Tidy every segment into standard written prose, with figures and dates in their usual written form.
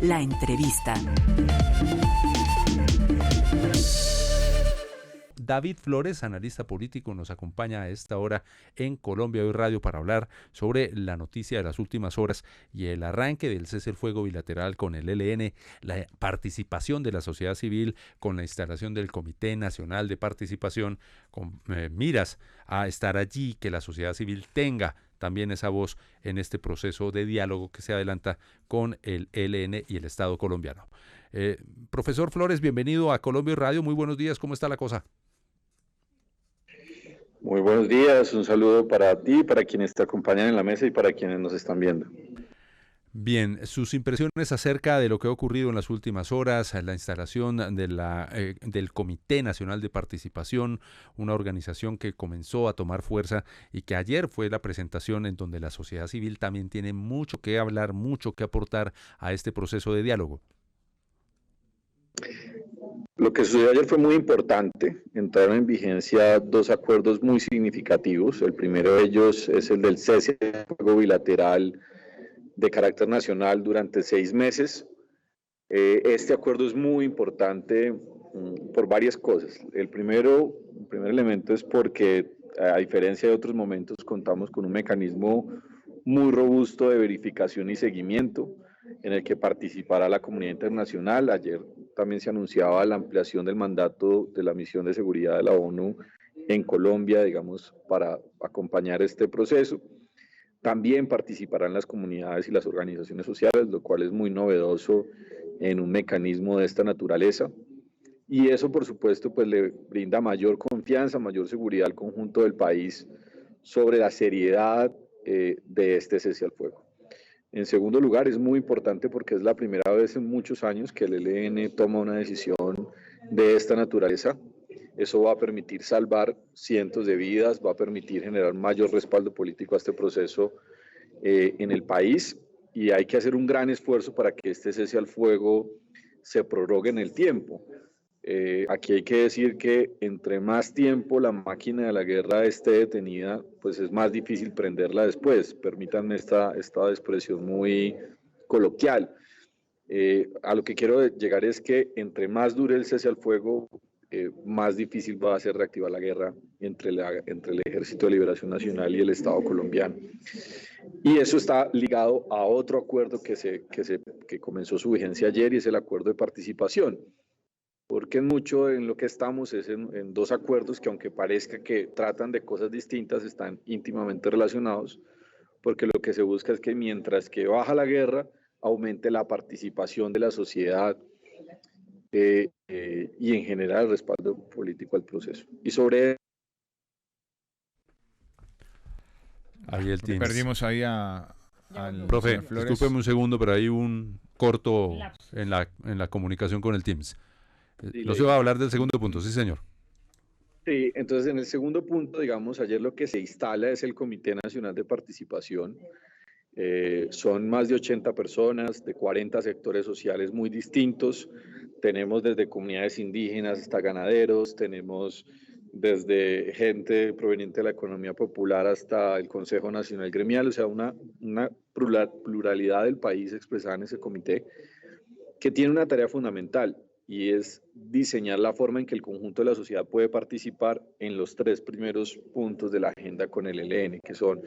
La entrevista. David Flores, analista político, nos acompaña a esta hora en Colombia Hoy Radio para hablar sobre la noticia de las últimas horas y el arranque del cese el fuego bilateral con el ELN, la participación de la sociedad civil con la instalación del Comité Nacional de Participación, con miras a estar allí, que la sociedad civil tenga también esa voz en este proceso de diálogo que se adelanta con el ELN y el Estado colombiano. Profesor Flores, bienvenido a Colombia Hoy Radio. Muy buenos días, ¿cómo está la cosa? Muy buenos días, un saludo para ti, para quienes te acompañan en la mesa y para quienes nos están viendo. Bien, sus impresiones acerca de lo que ha ocurrido en las últimas horas, la instalación de del Comité Nacional de Participación, una organización que comenzó a tomar fuerza y que ayer fue la presentación en donde la sociedad civil también tiene mucho que hablar, mucho que aportar a este proceso de diálogo. Lo que sucedió ayer fue muy importante. Entraron en vigencia dos acuerdos muy significativos. El primero de ellos es el del cese del fuego bilateral de carácter nacional durante 6 meses. Este acuerdo es muy importante por varias cosas. El primer elemento es porque, a diferencia de otros momentos, contamos con un mecanismo muy robusto de verificación y seguimiento en el que participará la comunidad internacional. Ayer también se anunciaba la ampliación del mandato de la misión de seguridad de la ONU en Colombia, digamos, para acompañar este proceso. También participarán las comunidades y las organizaciones sociales, lo cual es muy novedoso en un mecanismo de esta naturaleza. Y eso, por supuesto, pues le brinda mayor confianza, mayor seguridad al conjunto del país sobre la seriedad de este cese al fuego. En segundo lugar, es muy importante porque es la primera vez en muchos años que el ELN toma una decisión de esta naturaleza. Eso va a permitir salvar cientos de vidas, va a permitir generar mayor respaldo político a este proceso en el país, y hay que hacer un gran esfuerzo para que este cese al fuego se prorrogue en el tiempo. Aquí hay que decir que entre más tiempo la máquina de la guerra esté detenida, pues es más difícil prenderla después. Permítanme esta expresión muy coloquial. A lo que quiero llegar es que entre más dure el cese al fuego, más difícil va a ser reactivar la guerra entre el Ejército de Liberación Nacional y el Estado colombiano. Y eso está ligado a otro acuerdo que comenzó su vigencia ayer, y es el acuerdo de participación. Porque mucho en lo que estamos es en dos acuerdos que, aunque parezca que tratan de cosas distintas, están íntimamente relacionados, porque lo que se busca es que mientras que baja la guerra, aumente la participación de la sociedad y en general el respaldo político al proceso. Y sobre perdimos ahí al profe, discúlpeme un segundo, pero hay un corto en la comunicación con el Teams. No se va a hablar del segundo punto, sí señor. Sí, entonces en el segundo punto, digamos, ayer lo que se instala es el Comité Nacional de Participación. Son más de 80 personas de 40 sectores sociales muy distintos. Tenemos desde comunidades indígenas hasta ganaderos, tenemos desde gente proveniente de la economía popular hasta el Consejo Nacional Gremial, o sea, una pluralidad del país expresada en ese comité, que tiene una tarea fundamental, y es diseñar la forma en que el conjunto de la sociedad puede participar en los 3 primeros puntos de la agenda con el ELN, que son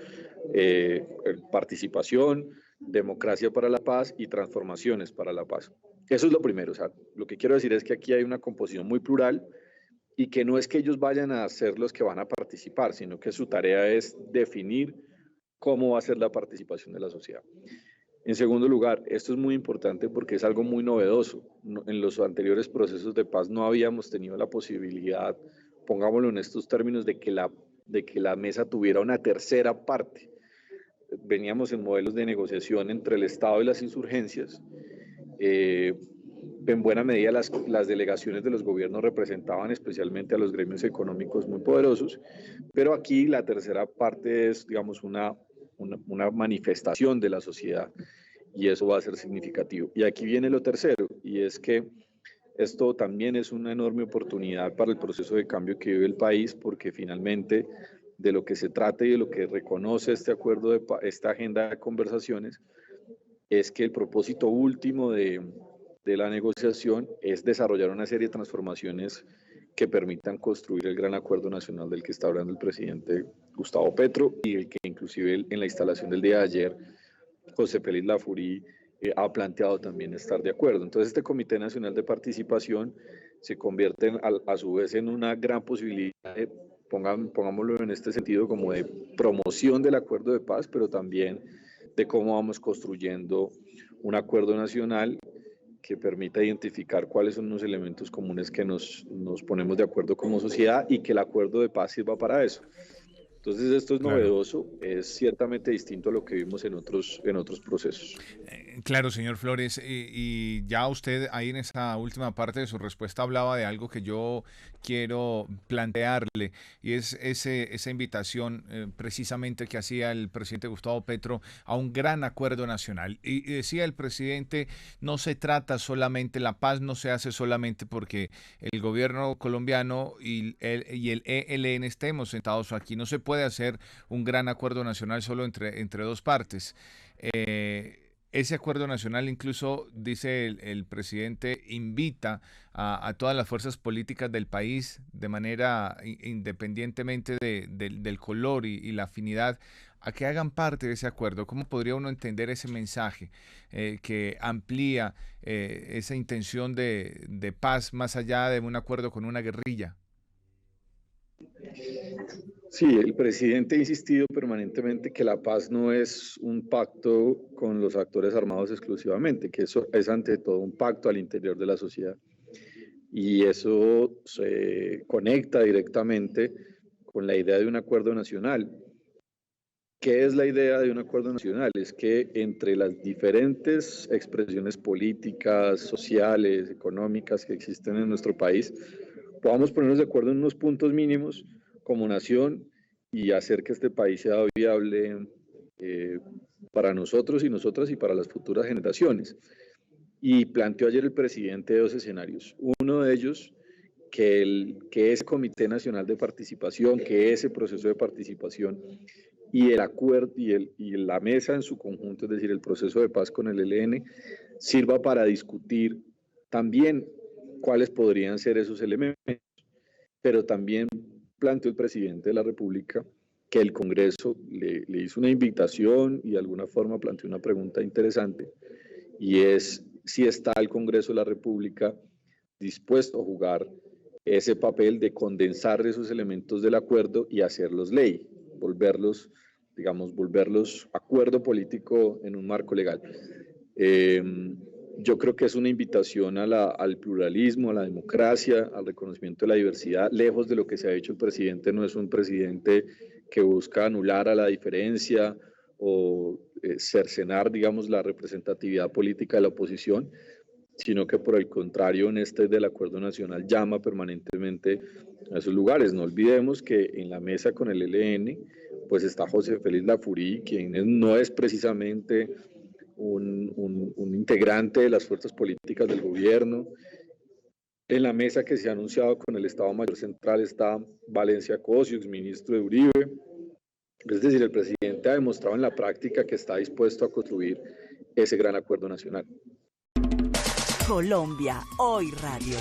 participación, democracia para la paz y transformaciones para la paz. Eso es lo primero. O sea, lo que quiero decir es que aquí hay una composición muy plural, y que no es que ellos vayan a ser los que van a participar, sino que su tarea es definir cómo va a ser la participación de la sociedad. En segundo lugar, esto es muy importante porque es algo muy novedoso. En los anteriores procesos de paz no habíamos tenido la posibilidad, pongámoslo en estos términos, de que la mesa tuviera una tercera parte. Veníamos en modelos de negociación entre el Estado y las insurgencias. En buena medida las delegaciones de los gobiernos representaban especialmente a los gremios económicos muy poderosos, pero aquí la tercera parte es, digamos, una manifestación de la sociedad, y eso va a ser significativo. Y aquí viene lo tercero, y es que esto también es una enorme oportunidad para el proceso de cambio que vive el país, porque finalmente de lo que se trata y de lo que reconoce este acuerdo, esta agenda de conversaciones, es que el propósito último de la negociación es desarrollar una serie de transformaciones que permitan construir el gran acuerdo nacional del que está hablando el presidente Gustavo Petro y el que inclusive en la instalación del día de ayer José Félix Lafurí ha planteado también estar de acuerdo. Entonces este Comité Nacional de Participación se convierte a su vez en una gran posibilidad de, pongámoslo en este sentido, como de promoción del acuerdo de paz, pero también de cómo vamos construyendo un acuerdo nacional que permita identificar cuáles son los elementos comunes que nos ponemos de acuerdo como sociedad y que el acuerdo de paz sirva para eso. Entonces esto es novedoso, es ciertamente distinto a lo que vimos en otros procesos. Claro, señor Flores, y ya usted ahí en esa última parte de su respuesta hablaba de algo que yo quiero plantearle, y es esa invitación precisamente que hacía el presidente Gustavo Petro a un gran acuerdo nacional. Y decía el presidente, no se trata solamente, la paz no se hace solamente porque el gobierno colombiano y el ELN estemos sentados aquí, no se puede hacer un gran acuerdo nacional solo entre dos partes. Ese acuerdo nacional incluso, dice el presidente, invita a todas las fuerzas políticas del país de manera independientemente del color y la afinidad a que hagan parte de ese acuerdo. ¿Cómo podría uno entender ese mensaje que amplía esa intención de paz más allá de un acuerdo con una guerrilla? Sí, el presidente ha insistido permanentemente que la paz no es un pacto con los actores armados exclusivamente, que eso es ante todo un pacto al interior de la sociedad. Y eso se conecta directamente con la idea de un acuerdo nacional. ¿Qué es la idea de un acuerdo nacional? Es que entre las diferentes expresiones políticas, sociales, económicas que existen en nuestro país, podamos ponernos de acuerdo en unos puntos mínimos como nación y hacer que este país sea viable para nosotros y nosotras y para las futuras generaciones. Y planteó ayer el presidente dos escenarios. Uno de ellos, que ese Comité Nacional de Participación, que ese proceso de participación y el acuerdo y la mesa en su conjunto, es decir, el proceso de paz con el ELN, sirva para discutir también cuáles podrían ser esos elementos, pero también planteó el presidente de la República que el Congreso le hizo una invitación y de alguna forma planteó una pregunta interesante, y es si está el Congreso de la República dispuesto a jugar ese papel de condensar esos elementos del acuerdo y hacerlos ley, volverlos acuerdo político en un marco legal. Yo creo que es una invitación al pluralismo, a la democracia, al reconocimiento de la diversidad. Lejos de lo que se ha dicho, el presidente no es un presidente que busca anular a la diferencia o cercenar, digamos, la representatividad política de la oposición, sino que por el contrario, en este del Acuerdo Nacional llama permanentemente a esos lugares. No olvidemos que en la mesa con el ELN, pues está José Félix Lafurí, quien no es precisamente un integrante de las fuerzas políticas del gobierno. En la mesa que se ha anunciado con el Estado Mayor Central está Valencia Cosio, exministro de Uribe. Es decir, el presidente ha demostrado en la práctica que está dispuesto a construir ese gran acuerdo nacional. Colombia Hoy Radio.